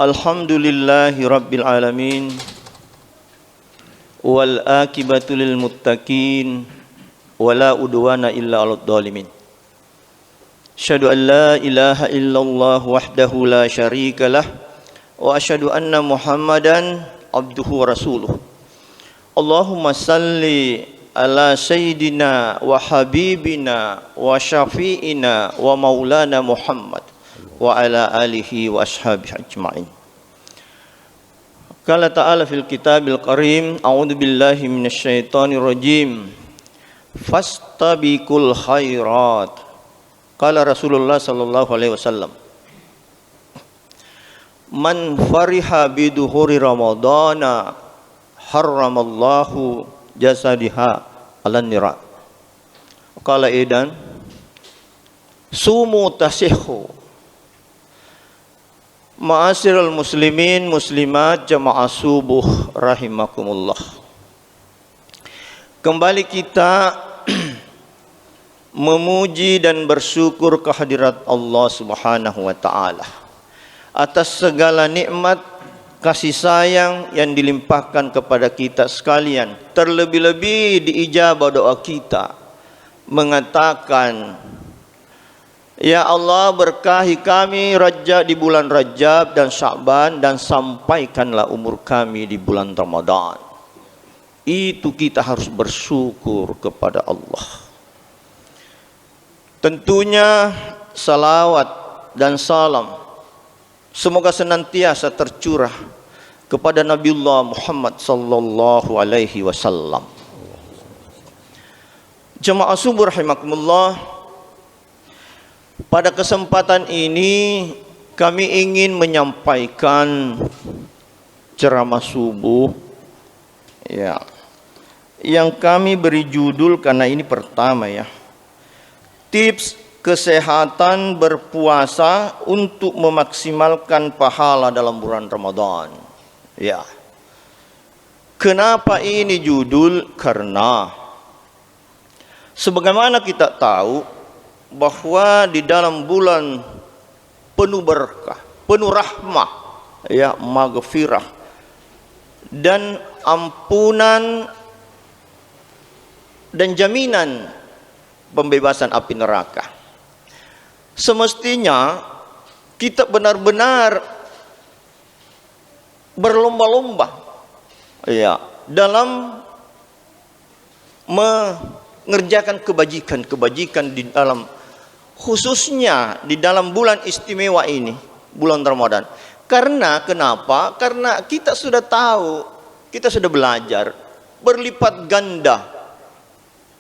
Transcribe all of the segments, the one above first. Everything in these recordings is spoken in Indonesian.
Alhamdulillahi Rabbil Alamin. Wal akibatu lil muttaqin. Wala udwana illa 'alal dhalimin. Asyhadu an la ilaha illallah wahdahu la syarika lah. Wa asyhadu anna Muhammadan abduhu wa rasuluh. Allahumma salli ala sayyidina wa habibina wa syafi'ina wa maulana Muhammad wa ala alihi wa ashabihi ajma'in. Qala ta'ala fil kitabil karim, a'udzu billahi minasyaitonir rajim. Fastabiqul khairat. Qala Rasulullah sallallahu alaihi wasallam, man fariha biduhuri ramadana harramallahu jasadiha alan nira. Qala idan sumu tasihhu. Ma'asyiral muslimin muslimat jamaah subuh rahimakumullah. Kembali kita memuji dan bersyukur kehadirat Allah Subhanahu wa taala atas segala nikmat kasih sayang yang dilimpahkan kepada kita sekalian. Terlebih-lebih diijabah doa kita mengatakan, ya Allah, berkahi kami di bulan Rajab dan Sya'ban, dan sampaikanlah umur kami di bulan Ramadan. Itu kita harus bersyukur kepada Allah. Tentunya salawat dan salam semoga senantiasa tercurah kepada Nabiullah Muhammad sallallahu alaihi wasallam. Jemaah subuh rahimakumullah, pada kesempatan ini kami ingin menyampaikan ceramah subuh ya, yang kami beri judul karena ini pertama ya, tips kesehatan berpuasa untuk memaksimalkan pahala dalam bulan Ramadan. Ya. Kenapa ini judul? Karena sebagaimana kita tahu bahwa di dalam bulan penuh berkah, penuh rahmah, ya, maghfirah dan ampunan dan jaminan pembebasan api neraka, semestinya kita benar-benar berlomba-lomba ya dalam mengerjakan kebajikan-kebajikan di dalam, khususnya di dalam bulan istimewa ini, bulan Ramadan. Karena kenapa? Karena kita sudah tahu, kita sudah belajar berlipat ganda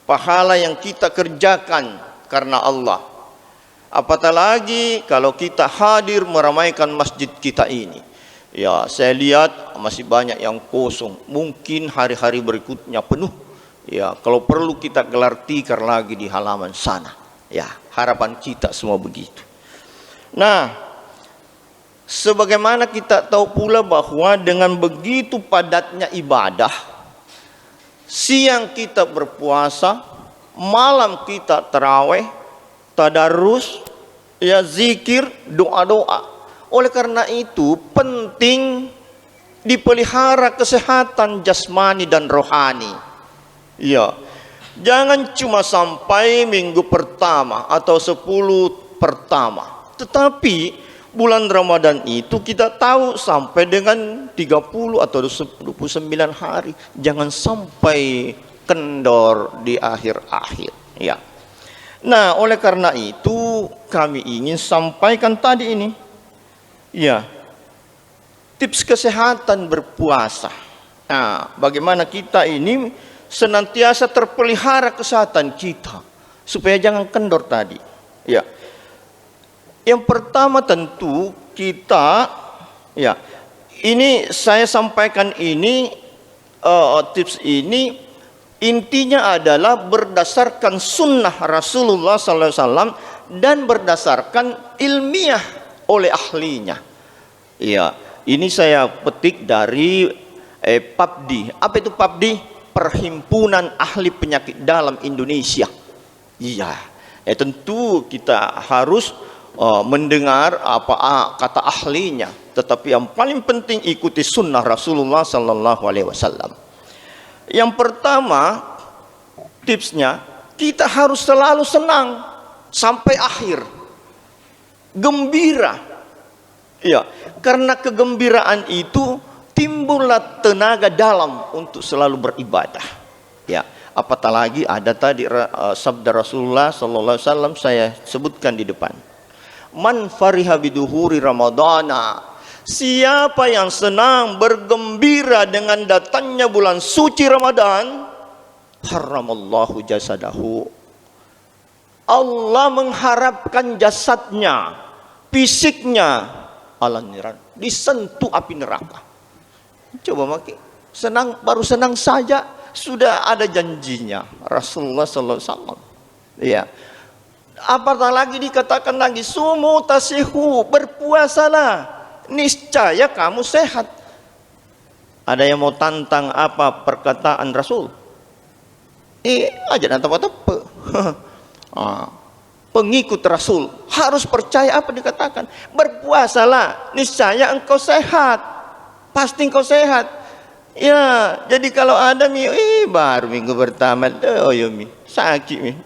pahala yang kita kerjakan karena Allah. Apatah lagi kalau kita hadir meramaikan masjid kita ini. Ya, saya lihat masih banyak yang kosong. Mungkin hari-hari berikutnya penuh. Ya, kalau perlu kita gelar tikar lagi di halaman sana. Ya, harapan kita semua begitu. Nah, sebagaimana kita tahu pula bahwa dengan begitu padatnya ibadah, siang kita berpuasa, malam kita tarawih, tadarus, ya, zikir, doa-doa. Oleh karena itu penting dipelihara kesehatan jasmani dan rohani. Ya, jangan cuma sampai minggu pertama atau 10 pertama. Tetapi bulan Ramadan itu kita tahu sampai dengan 30 atau 29 hari. Jangan sampai kendor di akhir-akhir. Ya. Nah, oleh karena itu kami ingin sampaikan tadi ini. Ya. Tips kesehatan berpuasa. Nah, bagaimana kita ini senantiasa terpelihara kesehatan kita supaya jangan kendor tadi. Ya. Yang pertama tentu kita, ya, ini saya sampaikan ini tips ini intinya adalah berdasarkan sunnah Rasulullah SAW dan berdasarkan ilmiah oleh ahlinya. Ya, ini saya petik dari PAPDI. Apa itu PAPDI? Perhimpunan Ahli Penyakit Dalam Indonesia. Iya, tentu kita harus mendengar apa kata ahlinya, tetapi yang paling penting ikuti sunnah Rasulullah sallallahu alaihi wasallam. Yang pertama tipsnya, kita harus selalu senang sampai akhir, gembira. Ya, karena kegembiraan itu timbullah tenaga dalam untuk selalu beribadah. Ya, apatah lagi ada tadi sabda Rasulullah sallallahu alaihi wasallam saya sebutkan di depan. Man fariha biduhuri ramadana, siapa yang senang bergembira dengan datangnya bulan suci Ramadan, haramallahu jasadahu, Allah mengharapkan jasadnya, fisiknya ala niran, disentuh api neraka. Coba maki senang, baru senang saja sudah ada janjinya Rasulullah sallallahu alaihi wasallam. Ya. Apatah lagi dikatakan lagi sumu tasihu, berpuasalah niscaya kamu sehat. Ada yang mau tantang apa perkataan Rasul? Aja nanti apa? Pengikut Rasul harus percaya apa dikatakan. Berpuasalah, niscaya engkau sehat. Pasti engkau sehat. Ya, jadi kalau ada baru minggu pertama, sakit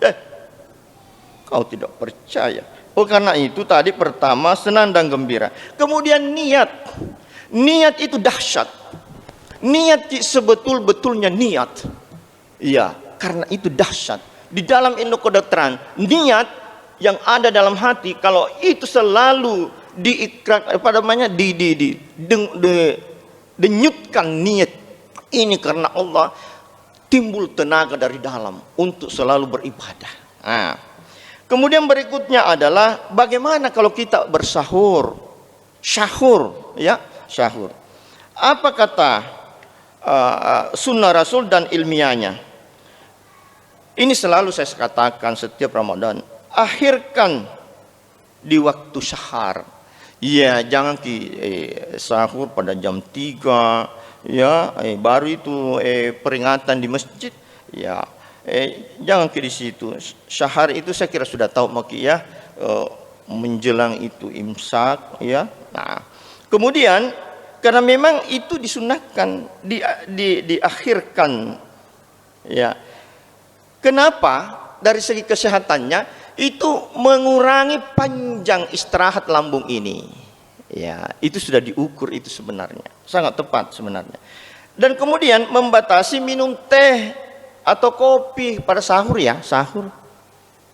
kau tidak percaya. Karena itu tadi pertama senang dan gembira. Kemudian niat. Niat itu dahsyat. Niat sebetul-betulnya niat. Ya, karena itu dahsyat. Di dalam ilmu kedokteran, niat yang ada dalam hati, kalau itu selalu diikrar, denyutkan niat ini karena Allah, timbul tenaga dari dalam untuk selalu beribadah. Kemudian berikutnya adalah bagaimana kalau kita bersahur, syahur, ya, syahur. Apa kata sunnah Rasul dan ilmiahnya? Ini selalu saya katakan setiap Ramadan, akhirkan di waktu syahar. Ya, jangan sahur pada jam 3, ya, baru itu peringatan di masjid. Ya, jangan di situ. Syahar itu saya kira sudah tahu maki ya, menjelang itu imsak, ya. Nah, kemudian karena memang itu disunahkan diakhirkan, ya. Kenapa? Dari segi kesehatannya itu mengurangi panjang istirahat lambung ini. Ya, itu sudah diukur itu sebenarnya. Sangat tepat sebenarnya. Dan kemudian membatasi minum teh atau kopi pada sahur, ya, sahur.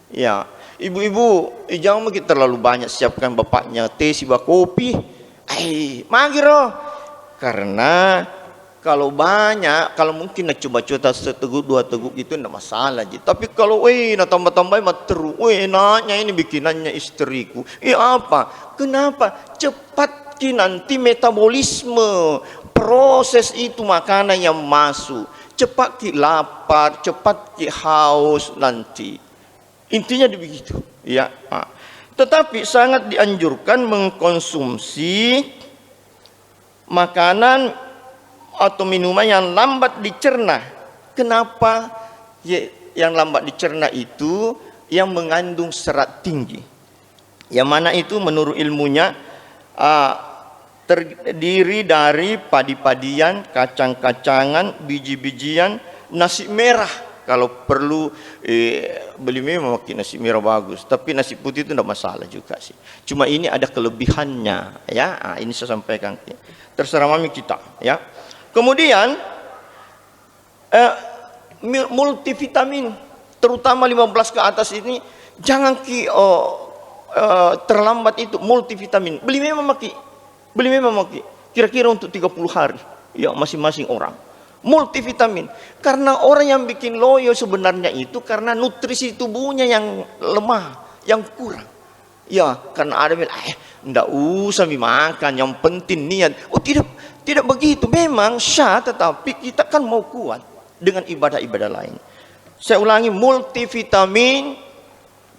Ya, ibu-ibu jangan begitu terlalu banyak siapkan bapaknya teh siba kopi. Magiro. Karena kalau banyak, kalau mungkin nak coba-coba seteguk dua teguk itu tidak masalah. Tapi kalau nak tambah-tambah terus, enaknya ini bikinannya istriku. Apa? Kenapa? Cepat nanti metabolisme proses itu makanan yang masuk. Cepat lapar, cepat haus nanti. Intinya begitu, ya. Tetapi sangat dianjurkan mengkonsumsi makanan atau minuman yang lambat dicerna. Kenapa? Yang lambat dicerna itu yang mengandung serat tinggi. Yang mana itu menurut ilmunya terdiri dari padi-padian, kacang-kacangan, biji-bijian, nasi merah. Kalau perlu beli memang pakai nasi merah bagus, tapi nasi putih itu tidak masalah juga sih. Cuma ini ada kelebihannya, ya. Ini saya sampaikan. Terserah mami kita, ya. Kemudian multivitamin, terutama 15 ke atas ini jangan terlambat itu multivitamin. Beli memang maki. Kira-kira untuk 30 hari, ya, masing-masing orang. Multivitamin. Karena orang yang bikin loyo sebenarnya itu karena nutrisi tubuhnya yang lemah, yang kurang. Ya, karena ada bilang, enggak usah makan, yang penting niat. Tidak begitu, memang syah, tetapi kita kan mau kuat dengan ibadah-ibadah lain. Saya ulangi, multivitamin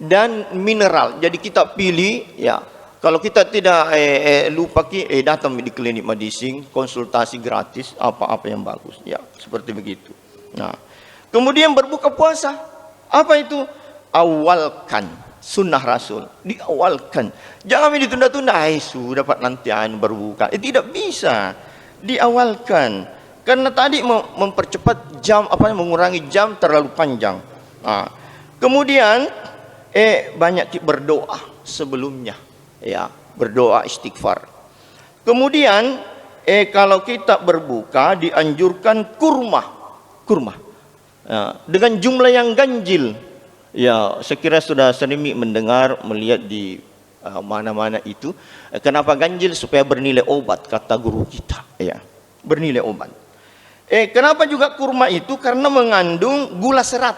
dan mineral. Jadi kita pilih, ya. Kalau kita tidak lupa datang di klinik medicine, konsultasi gratis, apa-apa yang bagus, ya, seperti begitu. Nah, kemudian berbuka puasa, apa itu? Awalkan sunnah Rasul, diawalkan. Jangan ditunda-tunda, sudah dapat nanti baru buka. Tidak bisa, diawalkan. Karena tadi mempercepat jam, mengurangi jam terlalu panjang. Kemudian banyak berdoa sebelumnya, ya, berdoa istighfar. Kemudian kalau kita berbuka dianjurkan kurma dengan jumlah yang ganjil. Ya, saya kira sudah sering mendengar, melihat di mana-mana itu. Kenapa ganjil? Supaya bernilai obat, kata guru kita. Ya, bernilai obat. Kenapa juga kurma itu? Karena mengandung gula serat.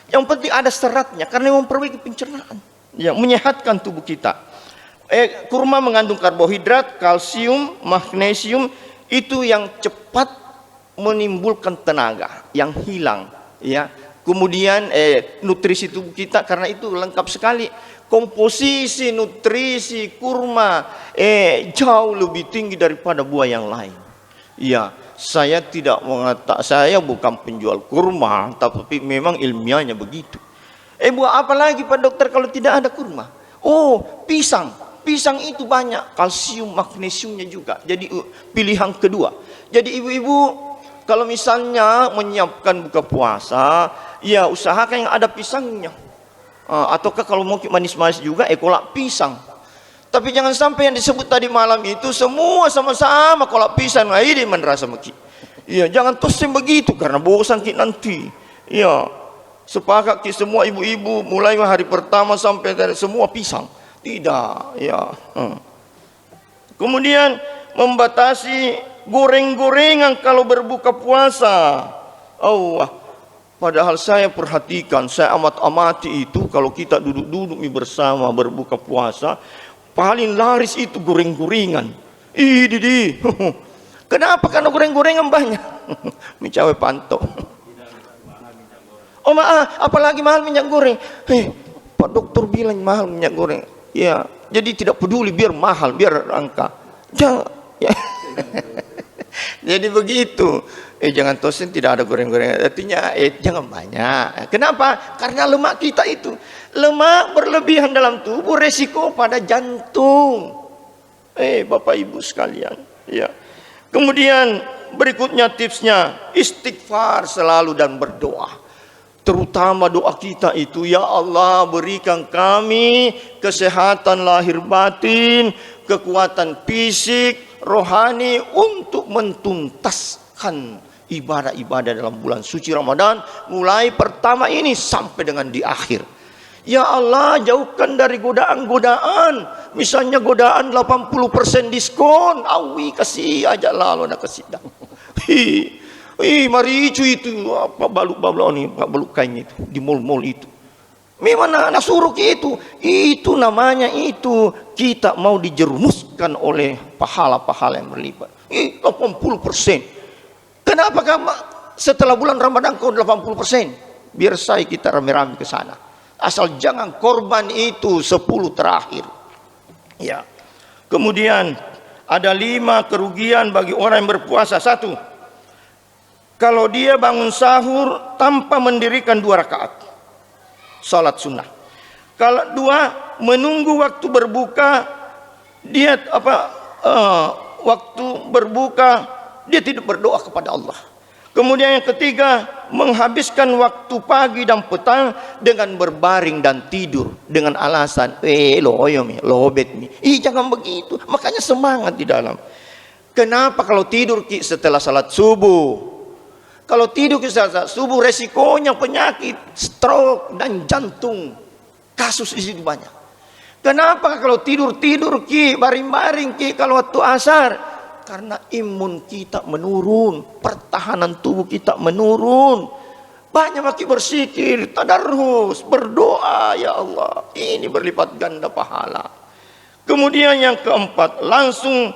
Yang penting ada seratnya, karena memperbaiki pencernaan, yang menyehatkan tubuh kita. Kurma mengandung karbohidrat, kalsium, magnesium, itu yang cepat menimbulkan tenaga yang hilang, ya. Kemudian nutrisi tubuh kita, karena itu lengkap sekali. Komposisi nutrisi kurma jauh lebih tinggi daripada buah yang lain. Ya, saya tidak mengatakan, saya bukan penjual kurma, tapi memang ilmiahnya begitu. Buah apa lagi Pak Dokter kalau tidak ada kurma? Pisang. Pisang itu banyak kalsium, magnesiumnya juga. Jadi pilihan kedua. Jadi ibu-ibu kalau misalnya menyiapkan buka puasa, ya usahakan yang ada pisangnya. Ataukah kalau mau manis-manis juga, kolak pisang. Tapi jangan sampai yang disebut tadi malam itu semua sama-sama kolak pisang. Ini merasa maki. Ya, jangan tosim begitu karena bosan ki nanti. Ya, sepakat ki semua ibu-ibu mulai hari pertama sampai semua pisang. Tidak, ya. Kemudian membatasi goreng-gorengan kalau berbuka puasa. Padahal saya perhatikan, saya amati itu kalau kita duduk-duduk bersama berbuka puasa, paling laris itu goreng-gorengan. Kenapa? Karena goreng-gorengan banyak. Mencapai pantau. Apalagi mahal minyak goreng. Pak Dokter bilang mahal minyak goreng. Ya, jadi tidak peduli, biar mahal, biar angka. Jangan. Ya. Jadi begitu. Jangan tosin tidak ada goreng-gorengan. Artinya jangan banyak. Kenapa? Karena lemak kita itu, lemak berlebihan dalam tubuh resiko pada jantung. Bapak Ibu sekalian, ya. Kemudian berikutnya tipsnya, istighfar selalu dan berdoa. Terutama doa kita itu, ya Allah berikan kami kesehatan lahir batin, kekuatan fisik, rohani untuk mentuntaskan ibadah-ibadah dalam bulan suci Ramadan, mulai pertama ini sampai dengan di akhir. Ya Allah, jauhkan dari godaan-godaan. Misalnya godaan 80% diskon, kasih aja lalu nak kasih dah. Maricu itu apa baluk-baluk ini, baluk kain itu di mall-mall itu. Memang anak suruh itu namanya itu kita mau dijerumuskan oleh pahala-pahala yang berlipat. 80%. Kenapa kamu setelah bulan Ramadan kau 80%? Biar kita rame-rame ke sana. Asal jangan korban itu 10 terakhir. Ya. Kemudian ada 5 kerugian bagi orang yang berpuasa. 1, kalau dia bangun sahur tanpa mendirikan 2 rakaat salat sunnah. Kalau 2, menunggu waktu berbuka, dia waktu berbuka dia tidak berdoa kepada Allah. Kemudian yang ketiga, menghabiskan waktu pagi dan petang dengan berbaring dan tidur dengan alasan lobet mi. Jangan begitu. Makanya semangat di dalam. Kenapa kalau tidur setelah salat subuh? Kalau tidur setelah subuh resikonya penyakit stroke dan jantung. Kasus di situ banyak. Kenapa kalau tidur baring-baring kalau waktu asar? Karena imun kita menurun, pertahanan tubuh kita menurun. Banyak maki bersikir, tadarus, berdoa, ya Allah, ini berlipat ganda pahala. Kemudian yang keempat, langsung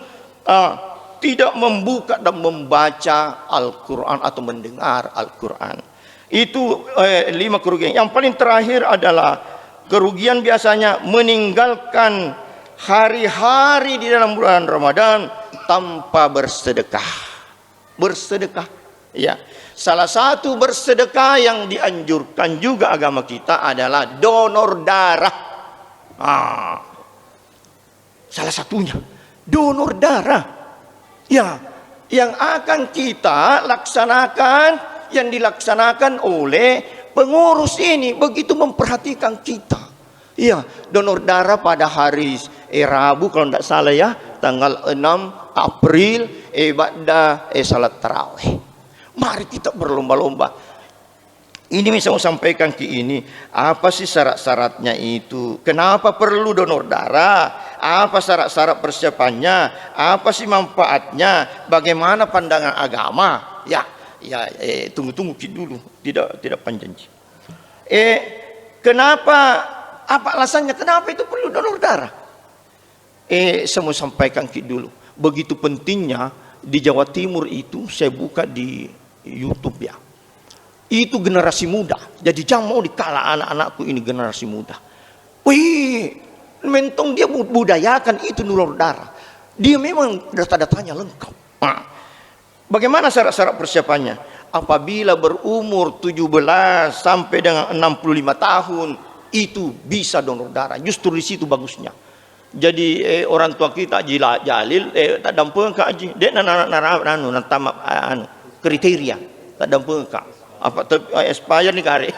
tidak membuka dan membaca Al-Quran atau mendengar Al-Quran. Itu 5 kerugian. Yang paling terakhir adalah kerugian biasanya meninggalkan hari-hari di dalam bulan Ramadan tanpa bersedekah. Bersedekah, ya. Salah satu bersedekah yang dianjurkan juga agama kita adalah donor darah. Salah satunya donor darah. Ya, yang akan kita laksanakan, yang dilaksanakan oleh pengurus ini begitu memperhatikan kita. Ya, donor darah pada hari Rabu kalau tidak salah ya, tanggal 6 April ibadah salat tarawih. Mari kita berlomba-lomba. Ini saya mau sampaikan ke ini, apa sih syarat-syaratnya itu? Kenapa perlu donor darah? Apa syarat-syarat persiapannya? Apa sih manfaatnya? Bagaimana pandangan agama? Tunggu dulu, tidak panjang. Kenapa? Apa alasannya? Kenapa itu perlu donor darah? Saya mau sampaikan dulu. Begitu pentingnya di Jawa Timur itu, saya buka di YouTube ya. Itu generasi muda. Jadi jangan mau dikala anak-anakku ini generasi muda. Wih, mentong dia budayakan itu donor darah. Dia memang data-datanya lengkap. Bagaimana syarat-syarat persiapannya? Apabila berumur 17 sampai dengan 65 tahun, itu bisa donor darah. Justru di situ bagusnya. Jadi orang tua kita Jalil tak dampung ka aji. Dia kriteria tak dampung ka. Apa expire nih kare.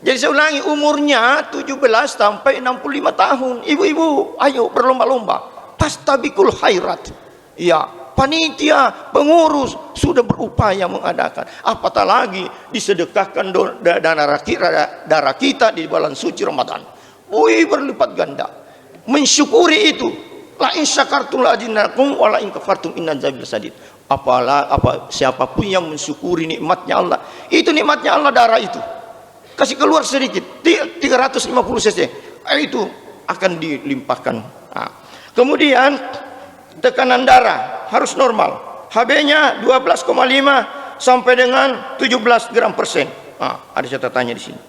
Jadi saya ulangi, umurnya 17 sampai 65 tahun. Ibu-ibu, ayo berlomba-lomba. Tastabikul khairat. Ya, panitia, pengurus sudah berupaya mengadakan. Apatah lagi disedekahkan darah kita di bulan suci Ramadan. Wih, berlipat ganda. Mensyukuri itu. La in syakartum la azidannakum wa la in kafartum inna adzabi lasyadid. Siapapun yang mensyukuri nikmatnya Allah, itu nikmatnya Allah darah itu. Kasih keluar sedikit 350 cc. Itu akan dilimpahkan. Kemudian tekanan darah harus normal. HB-nya 12,5 sampai dengan 17 gram persen. Ada catatannya di sini.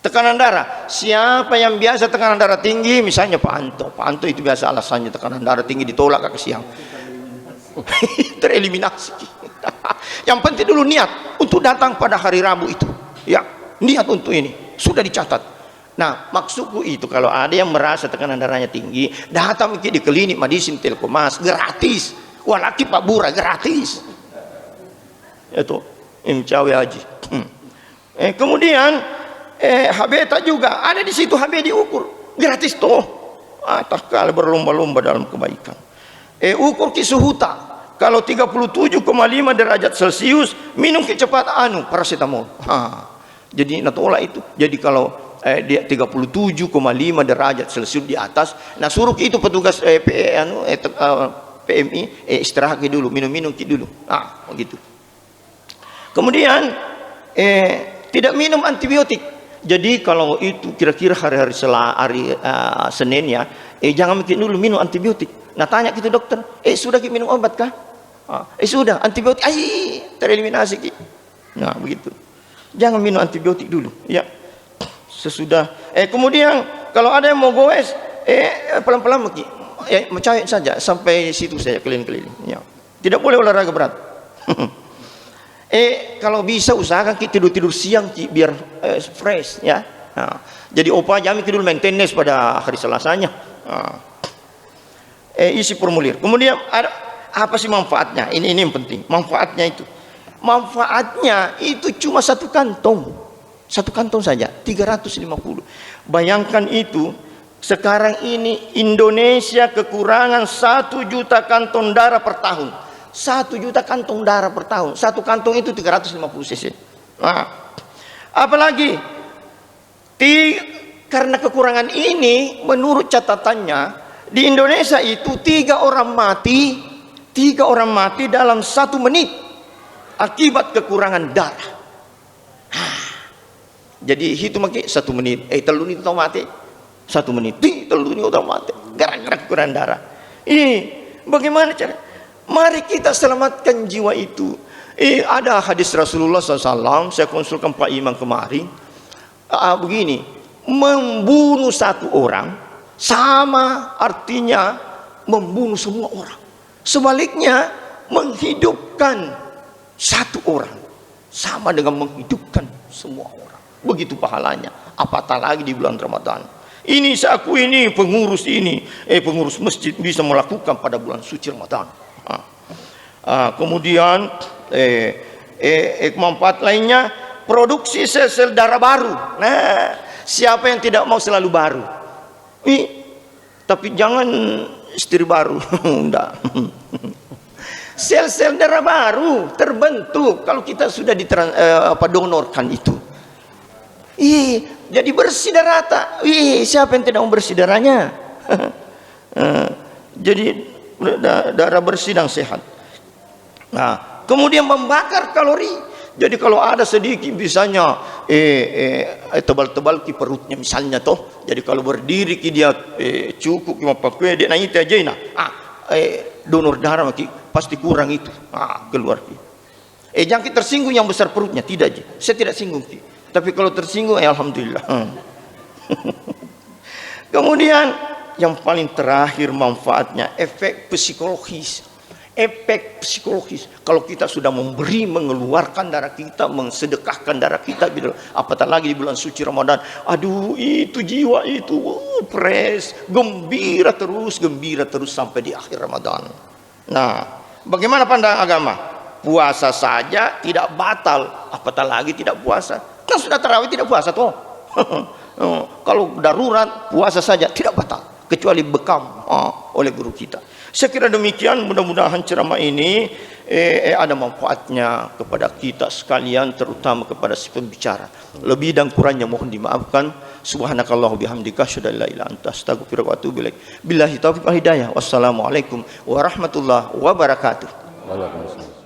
Tekanan darah, siapa yang biasa tekanan darah tinggi, misalnya Pak Anto itu biasa alasannya tekanan darah tinggi ditolak ke siang. Tereliminasi. Yang penting dulu niat untuk datang pada hari Rabu itu. Ya, niat untuk ini sudah dicatat. Nah, maksudku itu kalau ada yang merasa tekanan darahnya tinggi, datang di klinik Madisin Telkomas gratis. Walaki Pak Bura gratis. Itu Imcawi Haji. Kemudian HB tak juga ada di situ, HB diukur gratis toh. Tak kalah berlomba-lomba dalam kebaikan. Ukur kisuhuta. Kalau 37,5 derajat Celcius, minum kecepatan paracetamol. Jadi natolak itu. Jadi kalau dia 37,5 derajat Celcius di atas, nah suruh itu petugas PMI istirahat dulu, minum dulu. Begitu. Kemudian tidak minum antibiotik. Jadi kalau itu kira-kira hari Senin ya, jangan mikir dulu minum antibiotik. Nah tanya gitu dokter, sudah minum obat kah? Sudah antibiotik, tereliminasi ki. Nah begitu. Jangan minum antibiotik dulu, ya. Sesudah. Kemudian kalau ada yang mau goes, pelan-pelan ki. Mencayat saja sampai situ saja keliling-keliling. Ya. Tidak boleh olahraga berat. Kalau bisa usahakan kita tidur siang biar fresh ya. Jadi opa jamin dulu maintenance pada hari Selasanya. Isi formulir. Kemudian ada apa sih manfaatnya? Ini yang penting. Manfaatnya itu cuma satu kantong saja 350. Bayangkan itu sekarang ini Indonesia kekurangan 1 juta kantong darah per tahun. 1 juta kantong darah per tahun. Satu kantong itu 350 cc. Apalagi karena kekurangan ini, menurut catatannya di Indonesia itu 3 orang mati dalam 1 menit akibat kekurangan darah. Jadi hitung lagi 1 menit. Telu ini mati 1 menit. Telu ini mati gara-gara kekurangan darah. Ini bagaimana cara? Mari kita selamatkan jiwa itu. Ada hadis Rasulullah SAW, saya konsulkan Pak Imam kemarin. Begini, membunuh 1 orang sama artinya membunuh semua orang. Sebaliknya, menghidupkan 1 orang sama dengan menghidupkan semua orang. Begitu pahalanya. Apatah lagi di bulan Ramadan. Ini aku ini pengurus pengurus masjid bisa melakukan pada bulan suci Ramadan. Kemudian manfaat lainnya, produksi sel-sel darah baru. Nah, siapa yang tidak mau selalu baru? Tapi jangan istri baru. Enggak. Sel-sel darah baru terbentuk kalau kita sudah donorkan itu. Jadi bersih darah rata. Siapa yang tidak mau bersih darahnya? Jadi darah bersih dan sehat. Nah, kemudian membakar kalori. Jadi kalau ada sedikit misalnya tebal-tebal ki perutnya misalnya toh. Jadi kalau berdiri ki dia cukup cuma pakai dia naik aja nah. Donor darah ki pasti kurang itu. Keluar ki. Jangan kita tersinggung yang besar perutnya, tidak aja. Saya tidak singgung ki. Tapi kalau tersinggung alhamdulillah. Kemudian yang paling terakhir manfaatnya efek psikologis. Efek psikologis kalau kita sudah memberi, mengeluarkan darah kita, mensedekahkan darah kita, apatah lagi di bulan suci Ramadan, aduh itu jiwa itu fresh, gembira terus sampai di akhir Ramadan. Nah, bagaimana pandangan agama? Puasa saja tidak batal, apatah lagi tidak puasa. Kan sudah tarawih tidak puasa toh. Kalau darurat puasa saja tidak batal kecuali bekam oleh guru kita. Saya kira demikian, mudah-mudahan ceramah ini ada manfaatnya kepada kita sekalian, terutama kepada si pembicara. Lebih dan kurangnya mohon dimaafkan. Subhanakallah bihamdika asyhadu an la ilaha illa anta astaghfiruka wa atubu ilaik. Billahi taufiq wal hidayah. Wassalamualaikum warahmatullahi wabarakatuh. Waalaikumsalam.